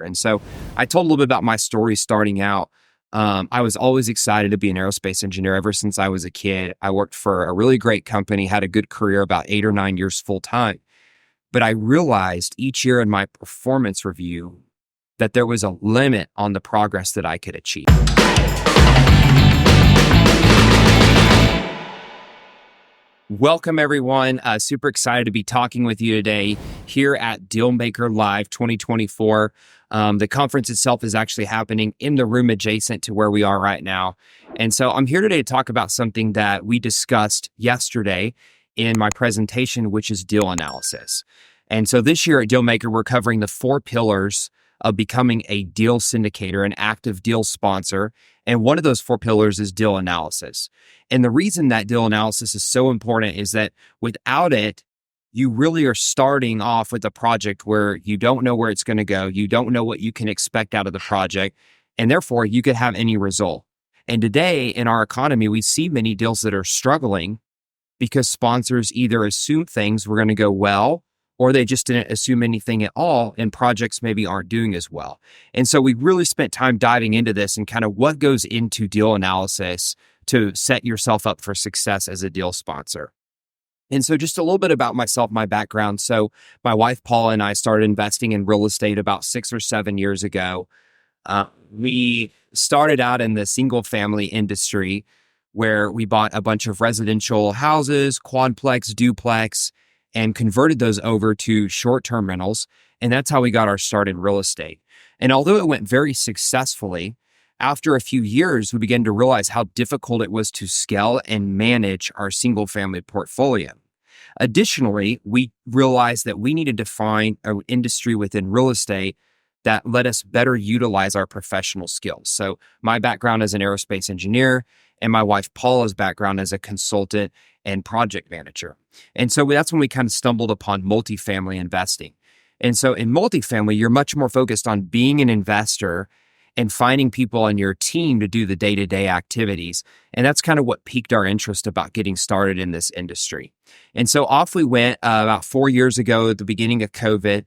And so I told a little bit about my story starting out. I was always excited to be an aerospace engineer ever since I was a kid. I worked for a really great company, had a good career, about 8 or 9 years full time. But I realized each year in my performance review that there was a limit on the progress that I could achieve. Welcome, everyone. Super excited to be talking with you today here at Dealmaker Live 2024. The conference itself is actually happening in the room adjacent to where we are right now. And so I'm here today to talk about something that we discussed yesterday in my presentation, which is deal analysis. And so this year at Dealmaker, we're covering the 4 pillars of becoming a deal syndicator, an active deal sponsor. And one of those 4 pillars is deal analysis. And the reason that deal analysis is so important is that without it, you really are starting off with a project where you don't know where it's going to go. You don't know what you can expect out of the project. And therefore, you could have any result. And today in our economy, we see many deals that are struggling because sponsors either assume things were going to go well, or they just didn't assume anything at all, and projects maybe aren't doing as well. And so we really spent time diving into this and kind of what goes into deal analysis to set yourself up for success as a deal sponsor. And so just a little bit about myself, my background. So my wife, Paula, and I started investing in real estate about 6 or 7 years ago. We started out in the single family industry where we bought a bunch of residential houses, quadplex, duplex, and converted those over to short-term rentals. And that's how we got our start in real estate. And although it went very successfully, after a few years, we began to realize how difficult it was to scale and manage our single-family portfolio. Additionally, we realized that we needed to find an industry within real estate that let us better utilize our professional skills. So my background as an aerospace engineer and my wife Paula's background as a consultant and project manager. And so that's when we kind of stumbled upon multifamily investing. And so in multifamily, you're much more focused on being an investor and finding people on your team to do the day-to-day activities. And that's kind of what piqued our interest about getting started in this industry. And so off we went about 4 years ago at the beginning of COVID.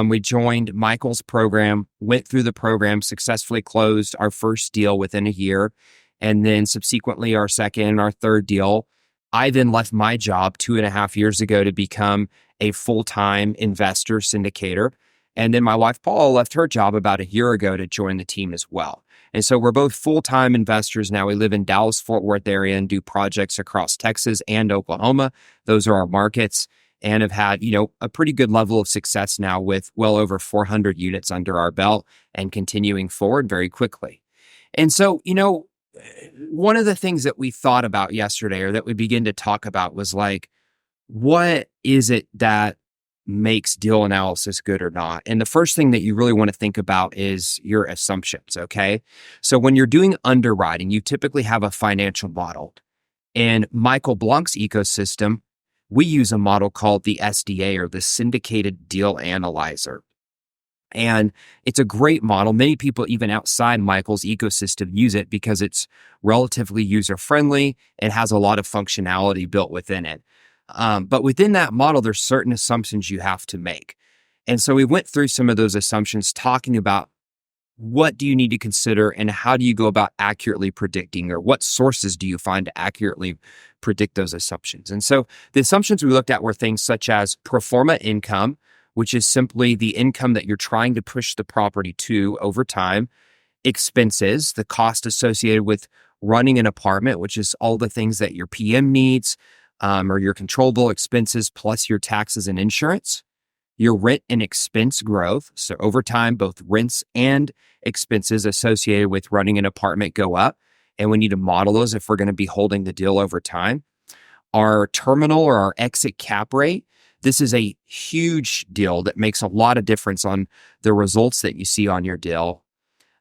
We joined Nichols' program, went through the program, successfully closed our first deal within a year, and then subsequently our second and our third deal. I then left my job 2.5 years ago to become a full-time investor syndicator. And then my wife, Paula, left her job about a year ago to join the team as well. And so we're both full-time investors now. We live in Dallas-Fort Worth area and do projects across Texas and Oklahoma. Those are our markets, and have had, a pretty good level of success now with well over 400 units under our belt and continuing forward very quickly. And so, one of the things that we thought about yesterday, or that we began to talk about, was like, what is it that makes deal analysis good or not? And the first thing that you really want to think about is your assumptions, okay? So when you're doing underwriting, you typically have a financial model. In Michael Blank's ecosystem, we use a model called the SDA, or the Syndicated Deal Analyzer. And it's a great model. Many people, even outside Michael's ecosystem, use it because it's relatively user-friendly and has a lot of functionality built within it. But within that model, there's certain assumptions you have to make. And so we went through some of those assumptions, talking about what do you need to consider and how do you go about accurately predicting, or what sources do you find to accurately predict those assumptions. And so the assumptions we looked at were things such as pro forma income, which is simply the income that you're trying to push the property to over time. Expenses, the cost associated with running an apartment, which is all the things that your PM needs, or your controllable expenses, plus your taxes and insurance. Your rent and expense growth. So over time, both rents and expenses associated with running an apartment go up. And we need to model those if we're going to be holding the deal over time. Our terminal or our exit cap rate. This is a huge deal that makes a lot of difference on the results that you see on your deal.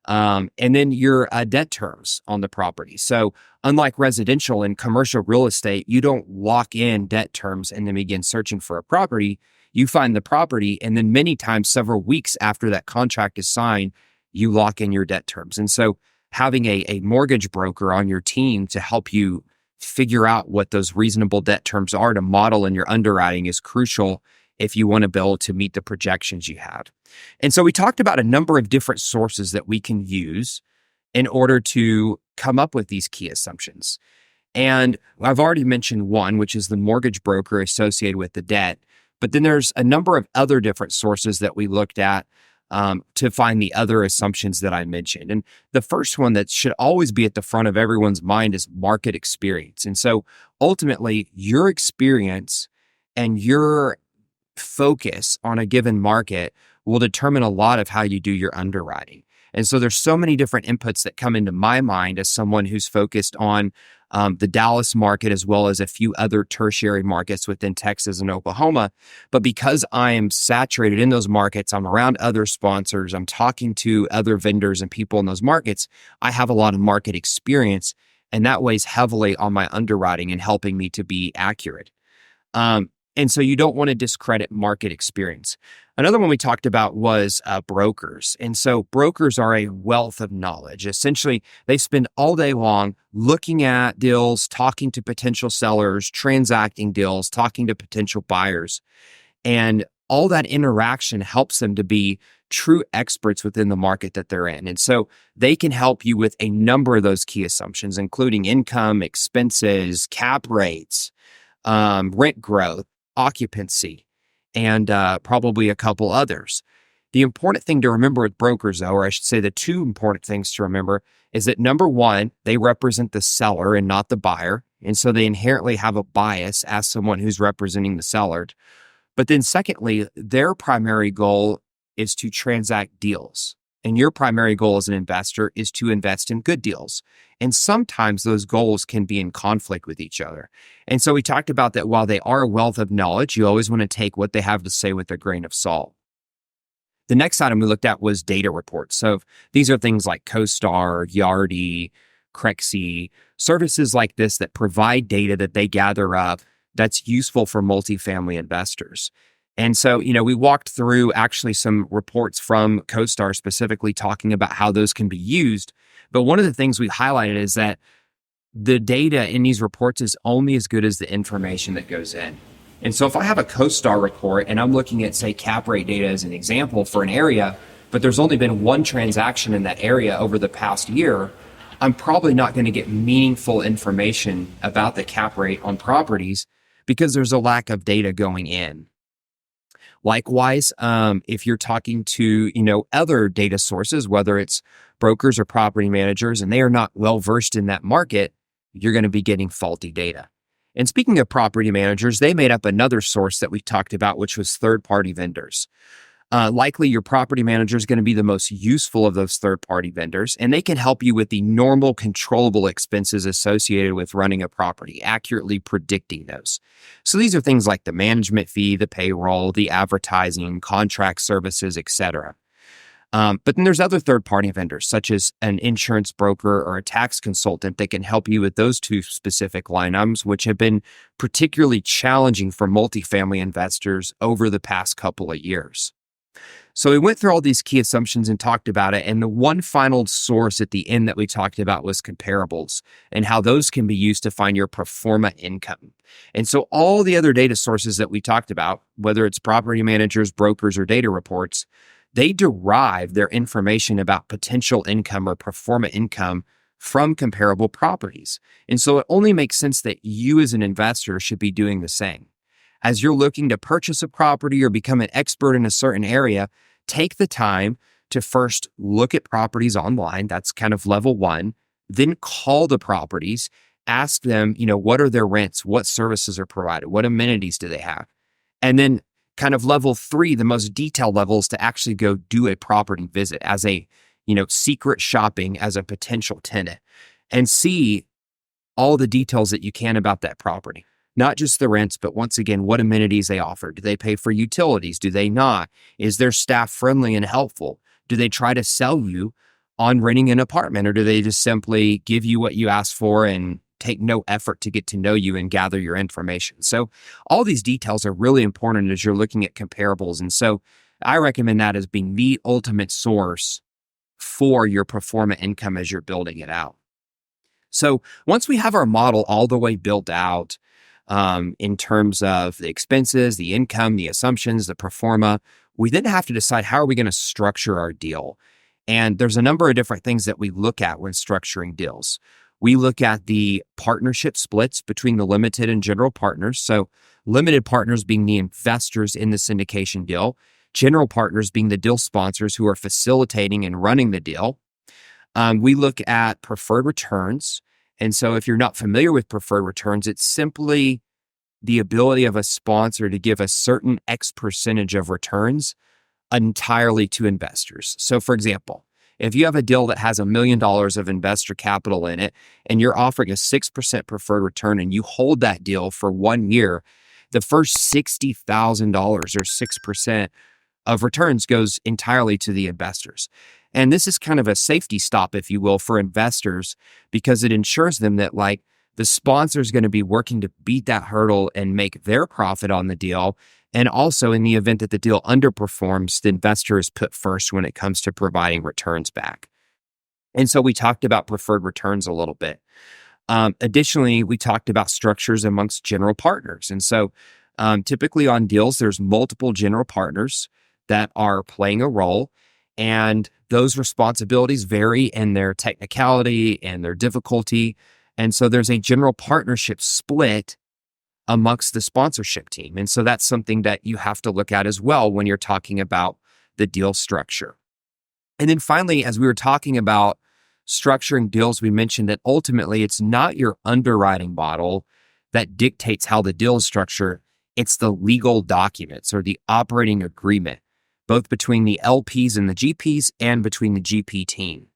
And then your debt terms on the property. So unlike residential and commercial real estate, you don't lock in debt terms and then begin searching for a property. You find the property, and then many times, several weeks after that contract is signed, you lock in your debt terms. And so having a mortgage broker on your team to help you figure out what those reasonable debt terms are to model in your underwriting is crucial if you want to be able to meet the projections you have. And so we talked about a number of different sources that we can use in order to come up with these key assumptions. And I've already mentioned one, which is the mortgage broker associated with the debt. But then there's a number of other different sources that we looked at to find the other assumptions that I mentioned. And the first one that should always be at the front of everyone's mind is market experience. And so ultimately, your experience and your focus on a given market will determine a lot of how you do your underwriting. And so there's so many different inputs that come into my mind as someone who's focused on the Dallas market, as well as a few other tertiary markets within Texas and Oklahoma. But because I am saturated in those markets, I'm around other sponsors, I'm talking to other vendors and people in those markets, I have a lot of market experience, and that weighs heavily on my underwriting and helping me to be accurate. And so you don't want to discredit market experience. Another one we talked about was brokers. And so brokers are a wealth of knowledge. Essentially, they spend all day long looking at deals, talking to potential sellers, transacting deals, talking to potential buyers. And all that interaction helps them to be true experts within the market that they're in. And so they can help you with a number of those key assumptions, including income, expenses, cap rates, rent growth, occupancy, and probably a couple others. The important thing to remember with brokers, though, or I should say the two important things to remember, is that number one, they represent the seller and not the buyer. And so they inherently have a bias as someone who's representing the seller. But then secondly, their primary goal is to transact deals. And your primary goal as an investor is to invest in good deals. And sometimes those goals can be in conflict with each other. And so we talked about that while they are a wealth of knowledge, you always want to take what they have to say with a grain of salt. The next item we looked at was data reports. So these are things like CoStar, Yardi, Crexi, services like this that provide data that they gather up that's useful for multifamily investors. And so, we walked through actually some reports from CoStar specifically talking about how those can be used. But one of the things we highlighted is that the data in these reports is only as good as the information that goes in. And so if I have a CoStar report and I'm looking at, say, cap rate data as an example for an area, but there's only been one transaction in that area over the past year, I'm probably not going to get meaningful information about the cap rate on properties because there's a lack of data going in. Likewise, if you're talking to, other data sources, whether it's brokers or property managers, and they are not well versed in that market, you're going to be getting faulty data. And speaking of property managers, they made up another source that we talked about, which was third-party vendors. Likely your property manager is going to be the most useful of those third-party vendors, and they can help you with the normal controllable expenses associated with running a property, accurately predicting those. So these are things like the management fee, the payroll, the advertising, contract services, etc. But then there's other third-party vendors, such as an insurance broker or a tax consultant that can help you with those two specific line items, which have been particularly challenging for multifamily investors over the past couple of years. So we went through all these key assumptions and talked about it. And the one final source at the end that we talked about was comparables and how those can be used to find your pro forma income. And so all the other data sources that we talked about, whether it's property managers, brokers, or data reports, they derive their information about potential income or pro forma income from comparable properties. And so it only makes sense that you as an investor should be doing the same. As you're looking to purchase a property or become an expert in a certain area, take the time to first look at properties online. That's kind of level one. Then call the properties, ask them, what are their rents? What services are provided? What amenities do they have? And then kind of level three, the most detailed level, is to actually go do a property visit as a, secret shopping as a potential tenant and see all the details that you can about that property. Not just the rents, but once again, what amenities they offer. Do they pay for utilities? Do they not? Is their staff friendly and helpful? Do they try to sell you on renting an apartment, or do they just simply give you what you ask for and take no effort to get to know you and gather your information? So all these details are really important as you're looking at comparables. And so I recommend that as being the ultimate source for your pro forma income as you're building it out. So once we have our model all the way built out, in terms of the expenses, the income, the assumptions, the pro forma. We then have to decide how are we going to structure our deal. And there's a number of different things that we look at when structuring deals. We look at the partnership splits between the limited and general partners. So limited partners being the investors in the syndication deal, general partners being the deal sponsors who are facilitating and running the deal. We look at preferred returns. And so if you're not familiar with preferred returns, it's simply the ability of a sponsor to give a certain X percentage of returns entirely to investors. So for example, if you have a deal that has $1 million of investor capital in it and you're offering a 6% preferred return and you hold that deal for 1 year, the first $60,000 or 6% of returns goes entirely to the investors. And this is kind of a safety stop, if you will, for investors because it ensures them that the sponsor is going to be working to beat that hurdle and make their profit on the deal. And also in the event that the deal underperforms, the investor is put first when it comes to providing returns back. And so we talked about preferred returns a little bit. Additionally, we talked about structures amongst general partners. And so typically on deals, there's multiple general partners that are playing a role. And those responsibilities vary in their technicality and their difficulty. And so there's a general partnership split amongst the sponsorship team. And so that's something that you have to look at as well when you're talking about the deal structure. And then finally, as we were talking about structuring deals, we mentioned that ultimately it's not your underwriting model that dictates how the deal is structured. It's the legal documents or the operating agreement, both between the LPs and the GPs and between the GP team.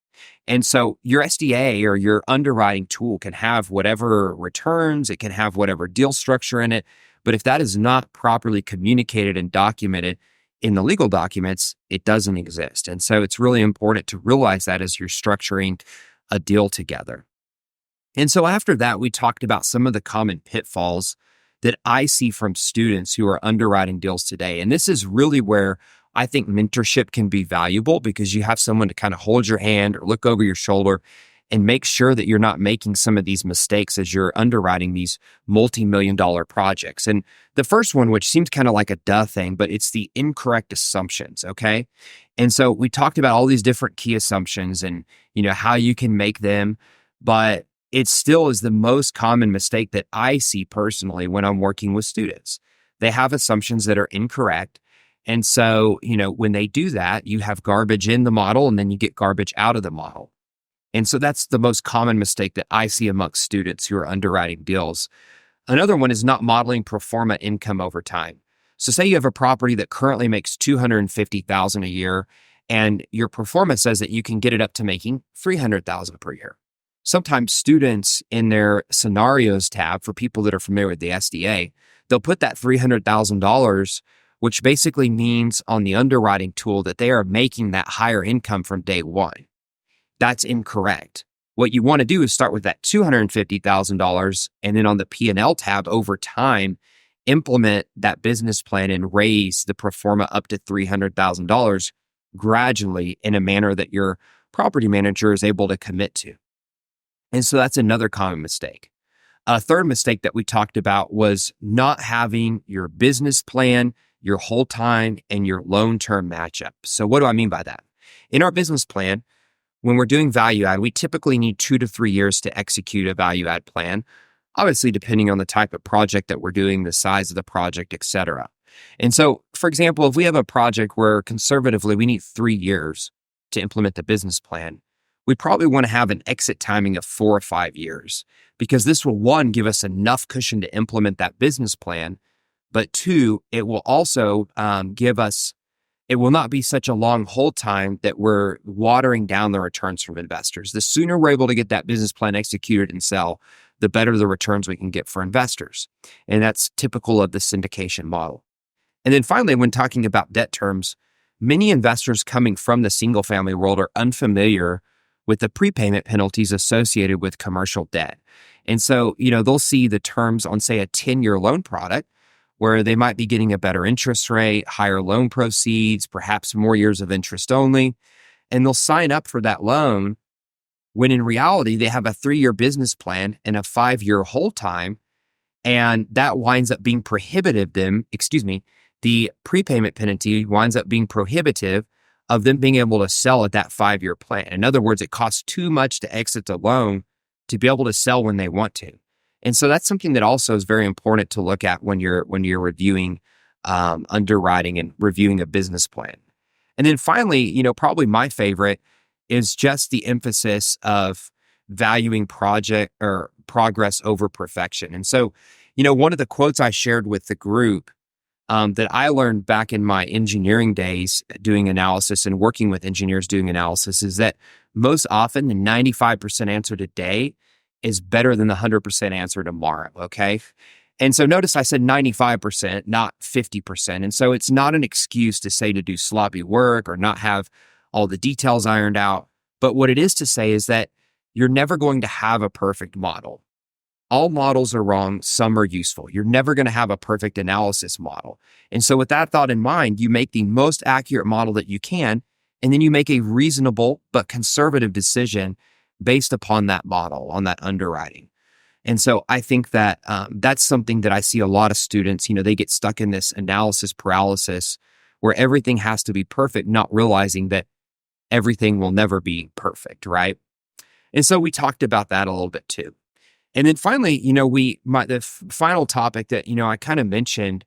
And so your SDA or your underwriting tool can have whatever returns, it can have whatever deal structure in it. But if that is not properly communicated and documented in the legal documents, it doesn't exist. And so it's really important to realize that as you're structuring a deal together. And so after that, we talked about some of the common pitfalls that I see from students who are underwriting deals today. And this is really where I think mentorship can be valuable because you have someone to kind of hold your hand or look over your shoulder and make sure that you're not making some of these mistakes as you're underwriting these multi-million-dollar projects. And the first one, which seems kind of like a duh thing, but it's the incorrect assumptions, okay? And so we talked about all these different key assumptions and, how you can make them, but it still is the most common mistake that I see personally when I'm working with students. They have assumptions that are incorrect. And so, when they do that, you have garbage in the model and then you get garbage out of the model. And so that's the most common mistake that I see amongst students who are underwriting deals. Another one is not modeling pro forma income over time. So say you have a property that currently makes $250,000 a year and your pro forma says that you can get it up to making $300,000 per year. Sometimes students in their scenarios tab, for people that are familiar with the SDA, they'll put that $300,000, which basically means on the underwriting tool that they are making that higher income from day one. That's incorrect. What you want to do is start with that $250,000 and then on the P&L tab over time, implement that business plan and raise the pro forma up to $300,000 gradually in a manner that your property manager is able to commit to. And so that's another common mistake. A third mistake that we talked about was not having your business plan, your hold time, and your loan term matchup. So what do I mean by that? In our business plan, when we're doing value add, we typically need 2 to 3 years to execute a value add plan, obviously depending on the type of project that we're doing, the size of the project, et cetera. And so, for example, if we have a project where conservatively we need 3 years to implement the business plan, we probably want to have an exit timing of 4 or 5 years because this will, one, give us enough cushion to implement that business plan, but two, it will also it will not be such a long hold time that we're watering down the returns from investors. The sooner we're able to get that business plan executed and sell, the better the returns we can get for investors. And that's typical of the syndication model. And then finally, when talking about debt terms, many investors coming from the single family world are unfamiliar with the prepayment penalties associated with commercial debt. And so, they'll see the terms on, say, a 10-year loan product where they might be getting a better interest rate, higher loan proceeds, perhaps more years of interest only, and they'll sign up for that loan when in reality, they have a 3-year business plan and a 5-year hold time, And that winds up being prohibitive the prepayment penalty winds up being prohibitive of them being able to sell at that 5-year plan. In other words, it costs too much to exit the loan to be able to sell when they want to. And so that's something that also is very important to look at when you're reviewing underwriting and reviewing a business plan. And then finally, probably my favorite is just the emphasis of valuing project or progress over perfection. And so, one of the quotes I shared with the group that I learned back in my engineering days doing analysis and working with engineers doing analysis is that most often the 95% answer today is better than the 100% answer tomorrow, okay? And so notice I said 95%, not 50%. And so it's not an excuse to say to do sloppy work or not have all the details ironed out. But what it is to say is that you're never going to have a perfect model. All models are wrong. Some are useful. You're never going to have a perfect analysis model. And so with that thought in mind, you make the most accurate model that you can, and then you make a reasonable but conservative decision based upon that model, on that underwriting. And so I think that that's something that I see a lot of students, they get stuck in this analysis paralysis where everything has to be perfect, not realizing that everything will never be perfect, right? And so we talked about that a little bit too. And then finally, the final topic that, I kind of mentioned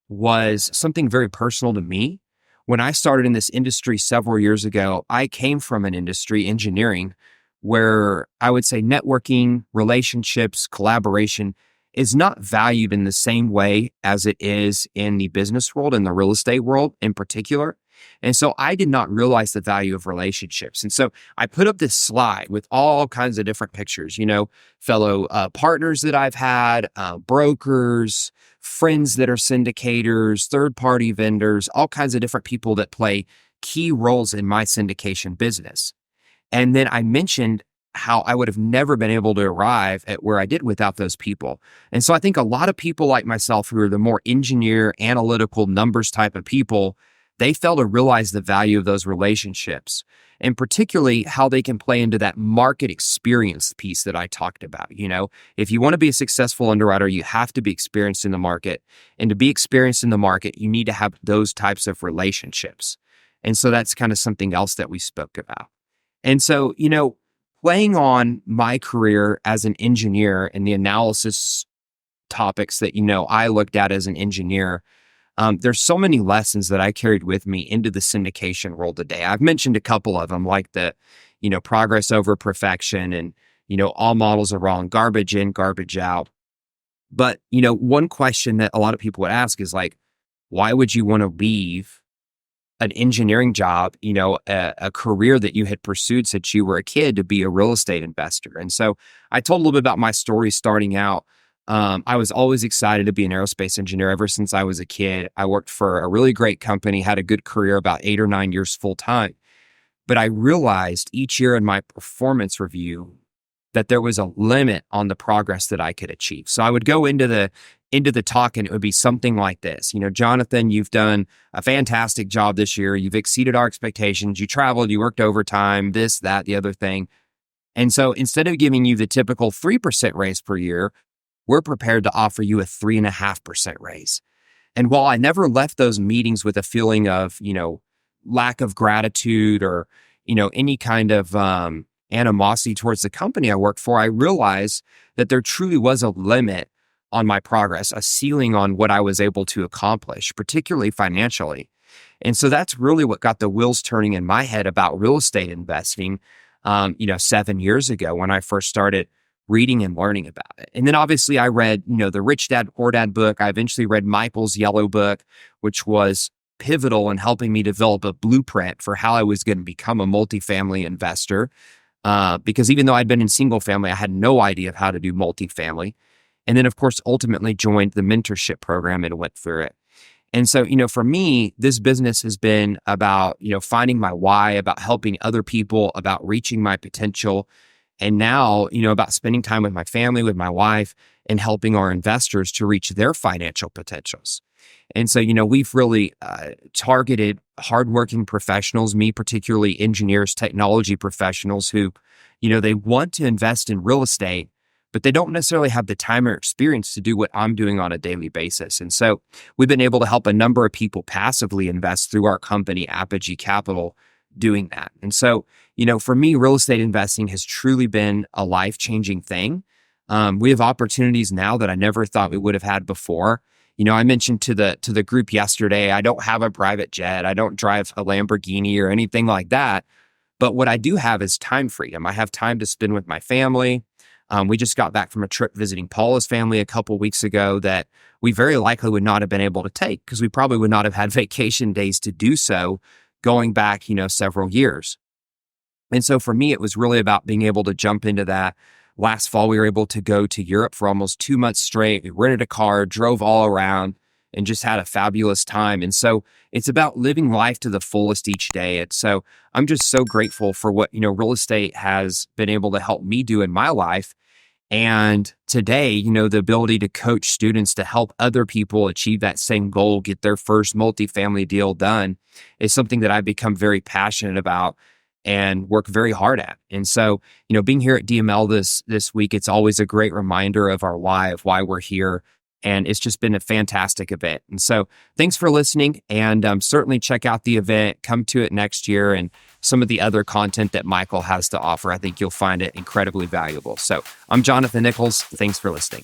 was something very personal to me. When I started in this industry several years ago, I came from an industry, engineering, where I would say networking, relationships, collaboration is not valued in the same way as it is in the business world and the real estate world in particular. And so I did not realize the value of relationships. And so I put up this slide with all kinds of different pictures, fellow partners that I've had, brokers, friends that are syndicators, third-party vendors, all kinds of different people that play key roles in my syndication business. And then I mentioned how I would have never been able to arrive at where I did without those people. And so I think a lot of people like myself who are the more engineer, analytical, numbers type of people, they fail to realize the value of those relationships, and particularly how they can play into that market experience piece that I talked about. If you want to be a successful underwriter, you have to be experienced in the market. And to be experienced in the market, you need to have those types of relationships. And so that's kind of something else that we spoke about. And so, playing on my career as an engineer and the analysis topics that, I looked at as an engineer, there's so many lessons that I carried with me into the syndication world today. I've mentioned a couple of them, like the, progress over perfection and, all models are wrong, garbage in, garbage out. But, one question that a lot of people would ask is like, why would you want to leave an engineering job, a career that you had pursued since you were a kid to be a real estate investor? And so I told a little bit about my story starting out. I was always excited to be an aerospace engineer ever since I was a kid. I worked for a really great company, had a good career, about 8 or 9 years full time. But I realized each year in my performance review that there was a limit on the progress that I could achieve. So I would go into the talk and it would be something like this. Jonathan, you've done a fantastic job this year. You've exceeded our expectations. You traveled, you worked overtime, this, that, the other thing. And so instead of giving you the typical 3% raise per year, we're prepared to offer you a 3.5% raise. And while I never left those meetings with a feeling of, lack of gratitude or, any kind of animosity towards the company I work for, I realized that there truly was a limit on my progress, a ceiling on what I was able to accomplish, particularly financially. And so that's really what got the wheels turning in my head about real estate investing, 7 years ago when I first started reading and learning about it. And then obviously I read, the Rich Dad, Poor Dad book. I eventually read Michael's Yellow Book, which was pivotal in helping me develop a blueprint for how I was going to become a multifamily investor. Because even though I'd been in single family, I had no idea of how to do multifamily. And then, of course, ultimately joined the mentorship program and went through it. And so, for me, this business has been about, finding my why, about helping other people, about reaching my potential. And now, about spending time with my family, with my wife, and helping our investors to reach their financial potentials. And so, we've really targeted hardworking professionals, me particularly engineers, technology professionals who, they want to invest in real estate, but they don't necessarily have the time or experience to do what I'm doing on a daily basis. And so we've been able to help a number of people passively invest through our company, Apogee Capital, doing that. And so, for me, real estate investing has truly been a life-changing thing. We have opportunities now that I never thought we would have had before. I mentioned to the group yesterday, I don't have a private jet. I don't drive a Lamborghini or anything like that. But what I do have is time freedom. I have time to spend with my family. We just got back from a trip visiting Paula's family a couple weeks ago that we very likely would not have been able to take because we probably would not have had vacation days to do so going back, several years. And so for me, it was really about being able to jump into that. Last fall, we were able to go to Europe for almost 2 months straight. We rented a car, drove all around, and just had a fabulous time. And so it's about living life to the fullest each day. And so I'm just so grateful for what, real estate has been able to help me do in my life. And today, the ability to coach students to help other people achieve that same goal, get their first multifamily deal done, is something that I've become very passionate about and work very hard at. And so, being here at DML this week, it's always a great reminder of our why, of why we're here. And it's just been a fantastic event. And so thanks for listening, and certainly check out the event, come to it next year, and some of the other content that Michael has to offer. I think you'll find it incredibly valuable. So I'm Jonathan Nichols. Thanks for listening.